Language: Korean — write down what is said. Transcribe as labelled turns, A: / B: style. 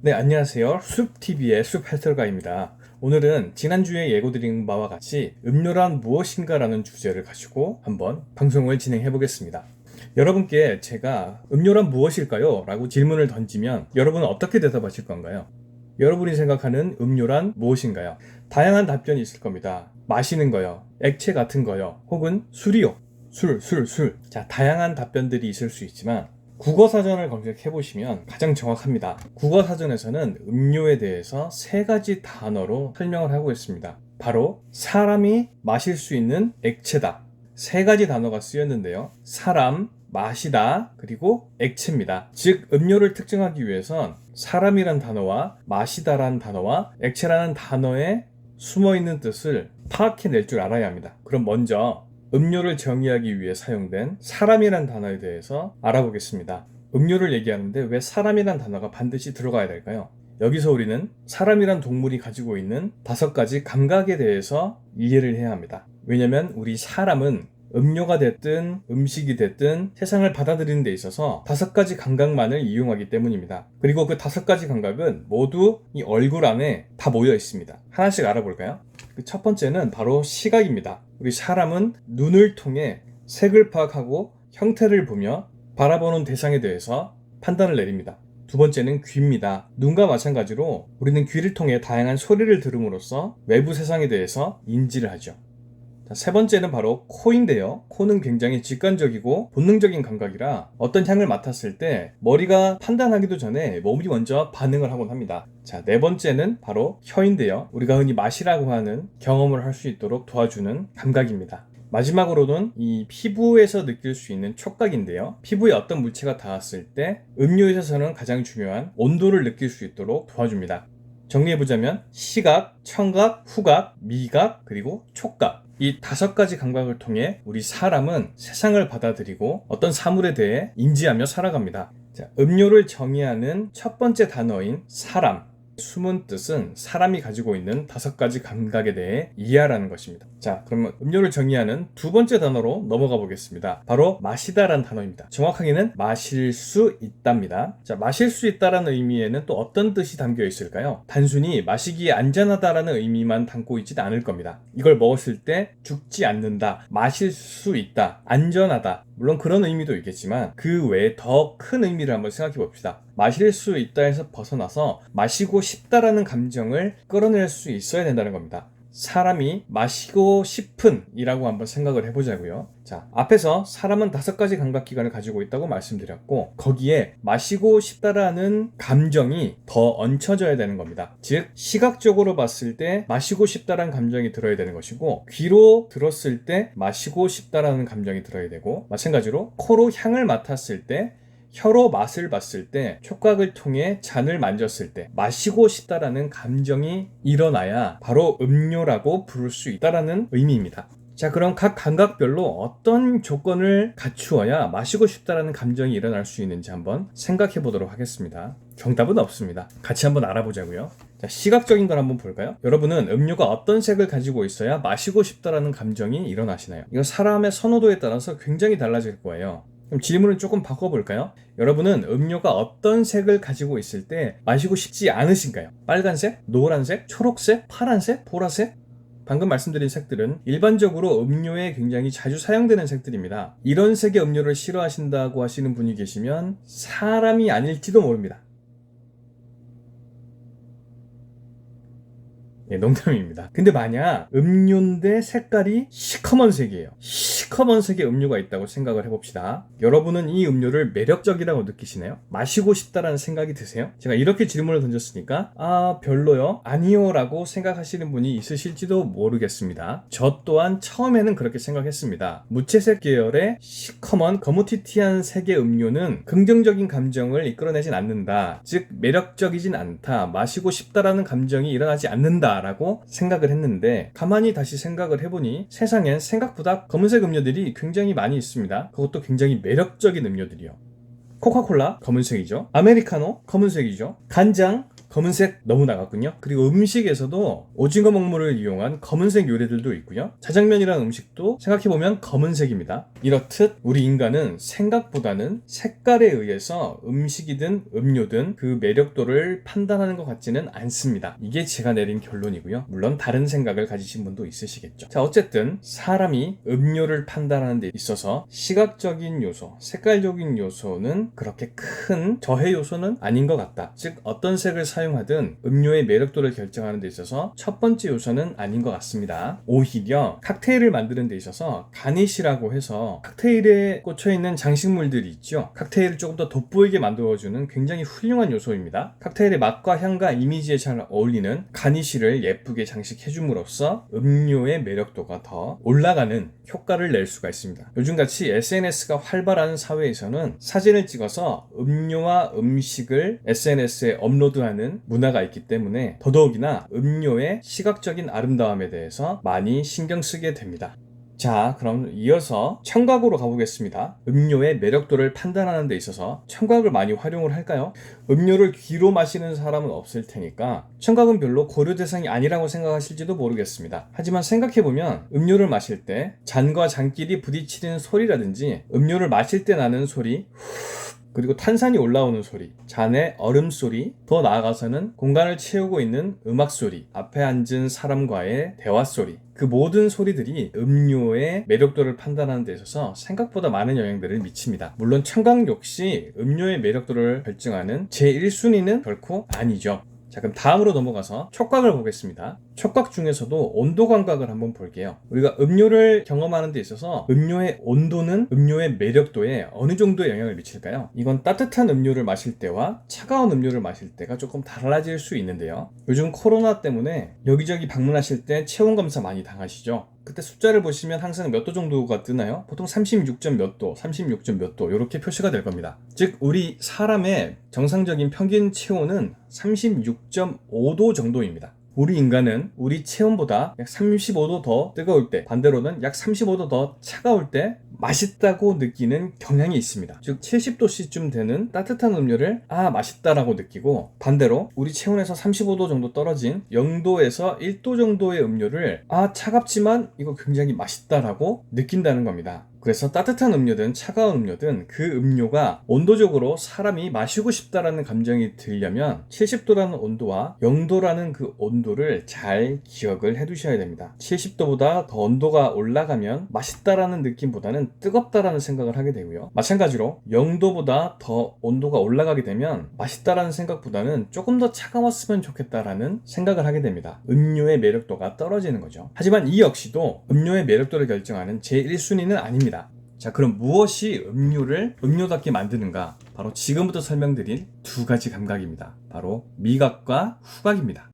A: 네, 안녕하세요. 숲TV의 숲해설가입니다. 오늘은 지난주에 예고드린 바와 같이 음료란 무엇인가라는 주제를 가지고 한번 방송을 진행해 보겠습니다. 여러분께 제가 음료란 무엇일까요? 라고 질문을 던지면 여러분은 어떻게 대답하실 건가요? 여러분이 생각하는 음료란 무엇인가요? 다양한 답변이 있을 겁니다. 마시는 거요, 액체 같은 거요, 혹은 술이요. 술. 자, 다양한 답변들이 있을 수 있지만 국어사전을 검색해보시면 가장 정확합니다. 국어사전에서는 음료에 대해서 세 가지 단어로 설명을 하고 있습니다. 바로 사람이 마실 수 있는 액체다. 세 가지 단어가 쓰였는데요. 사람, 마시다, 그리고 액체입니다. 즉, 음료를 특정하기 위해선 사람이란 단어와 마시다라는 단어와 액체라는 단어에 숨어있는 뜻을 파악해낼 줄 알아야 합니다. 그럼 먼저 음료를 정의하기 위해 사용된 사람이란 단어에 대해서 알아보겠습니다. 음료를 얘기하는데 왜 사람이란 단어가 반드시 들어가야 될까요? 여기서 우리는 사람이란 동물이 가지고 있는 5가지 감각에 대해서 이해를 해야 합니다. 왜냐면 우리 사람은 음료가 됐든 음식이 됐든 세상을 받아들이는 데 있어서 5가지 감각만을 이용하기 때문입니다. 그리고 그 5가지 감각은 모두 이 얼굴 안에 다 모여 있습니다. 하나씩 알아볼까요? 그 첫 번째는 바로 시각입니다. 우리 사람은 눈을 통해 색을 파악하고 형태를 보며 바라보는 대상에 대해서 판단을 내립니다. 두 번째는 귀입니다. 눈과 마찬가지로 우리는 귀를 통해 다양한 소리를 들음으로써 외부 세상에 대해서 인지를 하죠. 세 번째는 바로 코인데요. 코는 굉장히 직관적이고 본능적인 감각이라 어떤 향을 맡았을 때 머리가 판단하기도 전에 몸이 먼저 반응을 하곤 합니다. 자, 네 번째는 바로 혀인데요. 우리가 흔히 맛이라고 하는 경험을 할 수 있도록 도와주는 감각입니다. 마지막으로는 이 피부에서 느낄 수 있는 촉각인데요. 피부에 어떤 물체가 닿았을 때 음료에 있어서는 가장 중요한 온도를 느낄 수 있도록 도와줍니다. 정리해보자면 시각, 청각, 후각, 미각, 그리고 촉각, 이 5가지 감각을 통해 우리 사람은 세상을 받아들이고 어떤 사물에 대해 인지하며 살아갑니다. 자, 음료를 정의하는 첫 번째 단어인 사람, 숨은 뜻은 사람이 가지고 있는 5가지 감각에 대해 이해하라는 것입니다. 자, 그러면 음료를 정의하는 두 번째 단어로 넘어가 보겠습니다. 바로 마시다라는 단어입니다. 정확하게는 마실 수 있답니다. 자, 마실 수 있다라는 의미에는 또 어떤 뜻이 담겨 있을까요? 단순히 마시기에 안전하다라는 의미만 담고 있지는 않을 겁니다. 이걸 먹었을 때 죽지 않는다, 마실 수 있다, 안전하다, 물론 그런 의미도 있겠지만 그 외에 더 큰 의미를 한번 생각해 봅시다. 마실 수 있다에서 벗어나서 마시고 싶다라는 감정을 끌어낼 수 있어야 된다는 겁니다. 사람이 마시고 싶은 이라고 한번 생각을 해보자고요. 자, 앞에서 사람은 5가지 감각기관을 가지고 있다고 말씀드렸고 거기에 마시고 싶다라는 감정이 더 얹혀져야 되는 겁니다. 즉, 시각적으로 봤을 때 마시고 싶다라는 감정이 들어야 되는 것이고 귀로 들었을 때 마시고 싶다라는 감정이 들어야 되고 마찬가지로 코로 향을 맡았을 때 혀로 맛을 봤을 때, 촉각을 통해 잔을 만졌을 때 마시고 싶다라는 감정이 일어나야 바로 음료라고 부를 수 있다라는 의미입니다. 자, 그럼 각 감각별로 어떤 조건을 갖추어야 마시고 싶다라는 감정이 일어날 수 있는지 한번 생각해 보도록 하겠습니다. 정답은 없습니다. 같이 한번 알아보자고요. 자, 시각적인 걸 한번 볼까요? 여러분은 음료가 어떤 색을 가지고 있어야 마시고 싶다라는 감정이 일어나시나요? 이거 사람의 선호도에 따라서 굉장히 달라질 거예요. 그럼 질문을 조금 바꿔볼까요? 여러분은 음료가 어떤 색을 가지고 있을 때 마시고 싶지 않으신가요? 빨간색, 노란색, 초록색, 파란색, 보라색? 방금 말씀드린 색들은 일반적으로 음료에 굉장히 자주 사용되는 색들입니다. 이런 색의 음료를 싫어하신다고 하시는 분이 계시면 사람이 아닐지도 모릅니다. 예, 농담입니다. 근데 만약 음료인데 색깔이 시커먼색이에요. 시커먼색의 음료가 있다고 생각을 해봅시다. 여러분은 이 음료를 매력적이라고 느끼시나요? 마시고 싶다라는 생각이 드세요? 제가 이렇게 질문을 던졌으니까 별로요? 아니요 라고 생각하시는 분이 있으실지도 모르겠습니다. 저 또한 처음에는 그렇게 생각했습니다. 무채색 계열의 시커먼 거무튀튀한 색의 음료는 긍정적인 감정을 이끌어내진 않는다. 즉 매력적이진 않다. 마시고 싶다라는 감정이 일어나지 않는다 라고 생각을 했는데 가만히 다시 생각을 해보니 세상엔 생각보다 검은색 음료들이 굉장히 많이 있습니다. 그것도 굉장히 매력적인 음료들이요. 코카콜라 검은색이죠. 아메리카노 검은색이죠. 간장 검은색 너무 나갔군요. 그리고 음식에서도 오징어 먹물을 이용한 검은색 요리들도 있고요. 자장면이라는 음식도 생각해보면 검은색입니다. 이렇듯 우리 인간은 생각보다는 색깔에 의해서 음식이든 음료든 그 매력도를 판단하는 것 같지는 않습니다. 이게 제가 내린 결론이고요. 물론 다른 생각을 가지신 분도 있으시겠죠. 자, 어쨌든 사람이 음료를 판단하는 데 있어서 시각적인 요소, 색깔적인 요소는 그렇게 큰 저해 요소는 아닌 것 같다. 즉 어떤 색을 사용하든 음료의 매력도를 결정하는 데 있어서 첫 번째 요소는 아닌 것 같습니다. 오히려 칵테일을 만드는 데 있어서 가니쉬라고 해서 칵테일에 꽂혀있는 장식물들이 있죠. 칵테일을 조금 더 돋보이게 만들어주는 굉장히 훌륭한 요소입니다. 칵테일의 맛과 향과 이미지에 잘 어울리는 가니쉬를 예쁘게 장식해줌으로써 음료의 매력도가 더 올라가는 효과를 낼 수가 있습니다. 요즘같이 SNS가 활발한 사회에서는 사진을 찍어서 음료와 음식을 SNS에 업로드하는 문화가 있기 때문에 더더욱이나 음료의 시각적인 아름다움에 대해서 많이 신경 쓰게 됩니다. 자, 그럼 이어서 청각으로 가보겠습니다. 음료의 매력도를 판단하는 데 있어서 청각을 많이 활용을 할까요? 음료를 귀로 마시는 사람은 없을 테니까 청각은 별로 고려 대상이 아니라고 생각하실지도 모르겠습니다. 하지만 생각해보면 음료를 마실 때 잔과 잔끼리 부딪히는 소리라든지 음료를 마실 때 나는 소리, 그리고 탄산이 올라오는 소리, 잔의 얼음 소리, 더 나아가서는 공간을 채우고 있는 음악 소리, 앞에 앉은 사람과의 대화 소리, 그 모든 소리들이 음료의 매력도를 판단하는 데 있어서 생각보다 많은 영향들을 미칩니다. 물론 청각 역시 음료의 매력도를 결정하는 제1순위는 결코 아니죠. 자, 그럼 다음으로 넘어가서 촉각을 보겠습니다. 촉각 중에서도 온도 감각을 한번 볼게요. 우리가 음료를 경험하는 데 있어서 음료의 온도는 음료의 매력도에 어느 정도의 영향을 미칠까요? 이건 따뜻한 음료를 마실 때와 차가운 음료를 마실 때가 조금 달라질 수 있는데요. 요즘 코로나 때문에 여기저기 방문하실 때 체온 검사 많이 당하시죠? 그때 숫자를 보시면 항상 몇 도 정도가 뜨나요? 보통 36점 몇 도, 36점 몇 도 이렇게 표시가 될 겁니다. 즉 우리 사람의 정상적인 평균 체온은 36.5도 정도입니다. 우리 인간은 우리 체온보다 약 35도 더 뜨거울 때, 반대로는 약 35도 더 차가울 때 맛있다고 느끼는 경향이 있습니다. 즉 70도씨쯤 되는 따뜻한 음료를 맛있다라고 느끼고, 반대로 우리 체온에서 35도 정도 떨어진 0도에서 1도 정도의 음료를 차갑지만 이거 굉장히 맛있다라고 느낀다는 겁니다. 그래서 따뜻한 음료든 차가운 음료든 그 음료가 온도적으로 사람이 마시고 싶다라는 감정이 들려면 70도라는 온도와 0도라는 그 온도를 잘 기억을 해 두셔야 됩니다. 70도보다 더 온도가 올라가면 맛있다라는 느낌보다는 뜨겁다라는 생각을 하게 되고요. 마찬가지로 0도보다 더 온도가 올라가게 되면 맛있다라는 생각보다는 조금 더 차가웠으면 좋겠다라는 생각을 하게 됩니다. 음료의 매력도가 떨어지는 거죠. 하지만 이 역시도 음료의 매력도를 결정하는 제1순위는 아닙니다. 자, 그럼 무엇이 음료를 음료답게 만드는가? 바로 지금부터 설명드린 두 가지 감각입니다. 바로 미각과 후각입니다.